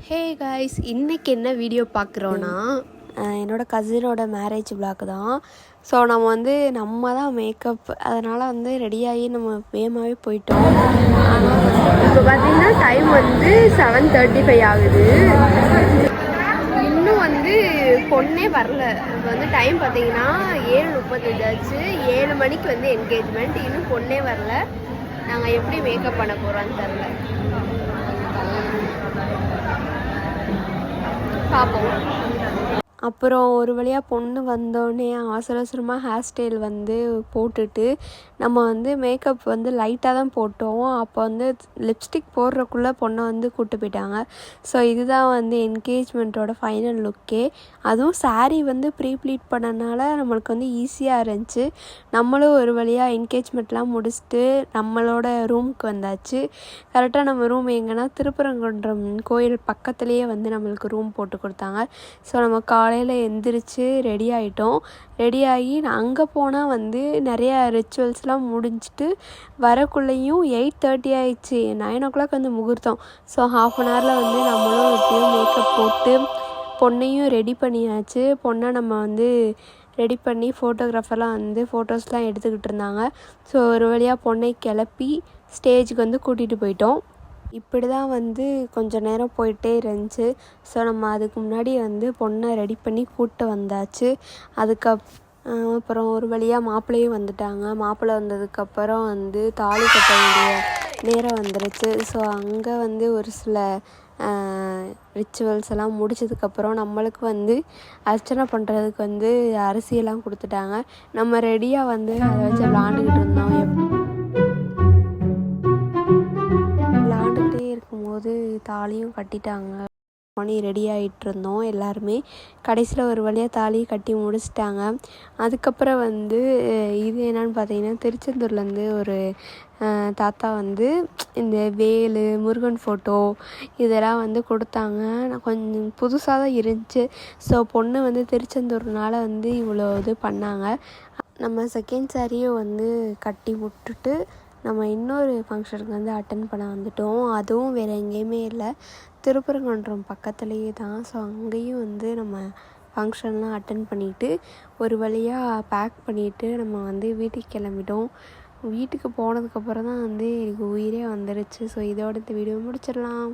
Hey guys, இன்றைக்கி என்ன video பார்க்குறோன்னா என்னோடய கசினோட மேரேஜ் விளாக் தான். ஸோ நம்ம தான் மேக்கப், அதனால் ரெடியாகி நம்ம வேகமாகவே போயிட்டோம். இப்போ பார்த்திங்கன்னா டைம் 7:35 ஆகுது. இன்னும் பொண்ணே வரல. இப்போ டைம் பார்த்திங்கன்னா 7:35 ஆச்சு. 7 மணிக்கு என்கேஜ்மெண்ட். இன்னும் பொண்ணே வரல. நாங்கள் எப்படி மேக்கப் பண்ண போகிறோன்னு தெரில. பார்ப்போம். அப்புறம் ஒரு வழியாக பொண்ணு வந்தோடனே அவசர அவசரமாக ஹேர் ஸ்டைல் போட்டுட்டு நம்ம மேக்கப் லைட்டாக தான் போட்டோம். அப்போ லிப்ஸ்டிக் போடுறக்குள்ளே பொண்ணை கூப்பிட்டு போயிட்டாங்க. ஸோ இதுதான் என்கேஜ்மெண்ட்டோட ஃபைனல் லுக்கே. அதுவும் சாரீ ப்ரீ ப்ளீட் பண்ணனால நம்மளுக்கு ஈஸியாக இருந்துச்சு. நம்மளும் ஒரு வழியாக என்கேஜ்மெண்ட்லாம் முடிச்சுட்டு நம்மளோட ரூமுக்கு வந்தாச்சு. கரெக்டாக நம்ம ரூம் எங்கன்னா திருப்பரங்குன்றம் கோயில் பக்கத்துலேயே நம்மளுக்கு ரூம் போட்டு கொடுத்தாங்க. ஸோ நம்ம காலையில் எந்திரிச்சு ரெடி ஆகிட்டோம். ரெடியாகி அங்கே போனால் நிறையா ரிச்சுவல்ஸ்லாம் முடிஞ்சிட்டு வரக்குள்ளேயும் 8:30 ஆயிடுச்சு. 9 o'clock முகூர்த்தம். ஸோ ½ an hour நம்மளும் எப்படியும் மேக்கப் போட்டு பொண்ணையும் ரெடி பண்ணியாச்சு. பொண்ணை நம்ம ரெடி பண்ணி ஃபோட்டோகிராஃபர்லாம் ஃபோட்டோஸ்லாம் எடுத்துக்கிட்டு இருந்தாங்க. ஸோ ஒரு வழியாக பொண்ணை கிளப்பி ஸ்டேஜுக்கு கூட்டிகிட்டு போயிட்டோம். இப்படி தான் கொஞ்சம் நேரம் போயிட்டே இருந்துச்சு. ஸோ நம்ம அதுக்கு முன்னாடி பொண்ணை ரெடி பண்ணி கூப்பிட்டு வந்தாச்சு. அப்புறம் ஒரு வழியாக மாப்பிள்ளையும் வந்துட்டாங்க. மாப்பிள்ளை வந்ததுக்கப்புறம் தாலி கட்ட வேண்டிய நேரம் வந்துருச்சு. ஸோ அங்கே ஒரு சில ரிச்சுவல்ஸ் எல்லாம் முடிச்சதுக்கப்புறம் நம்மளுக்கு அர்ச்சனை பண்ணுறதுக்கு அரிசியெல்லாம் கொடுத்துட்டாங்க. நம்ம ரெடியாக அதை வச்சு விளாண்டுக்கிட்டு இருந்தோம். விளாண்டுக்கிட்டே இருக்கும்போது தாலியும் கட்டிட்டாங்க. மணி ரெடி ஆகிட்டு இருந்தோம் எல்லாருமே. கடைசியில் ஒரு வழியாக தாலியை கட்டி முடிச்சிட்டாங்க. அதுக்கப்புறம் இது என்னன்னு பார்த்தீங்கன்னா, திருச்செந்தூர்லேருந்து ஒரு தாத்தா இந்த வேலு முருகன் ஃபோட்டோ இதெல்லாம் கொடுத்தாங்க. கொஞ்சம் புதுசாக தான் இருந்துச்சு. ஸோ பொண்ணு திருச்செந்தூர்னால் இவ்வளோ இது பண்ணாங்க. நம்ம செகண்ட் சாரியும் கட்டி விட்டுட்டு நம்ம இன்னொரு ஃபங்க்ஷனுக்கு அட்டன் பண்ண வந்துட்டோம். அதுவும் வேறு எங்கேயுமே இல்லை, திருப்பரங்குன்றம் பக்கத்துலேயே தான். ஸோ அங்கேயும் நம்ம ஃபங்க்ஷன்லாம் அட்டன் பண்ணிவிட்டு ஒரு வழியாக பேக் பண்ணிவிட்டு நம்ம வீட்டுக்கு கிளம்பிட்டோம். வீட்டுக்கு போனதுக்கப்புறம் தான் எனக்கு உயிரே வந்துருச்சு. ஸோ இதோட இந்த வீடியோ முடிச்சிடலாம்.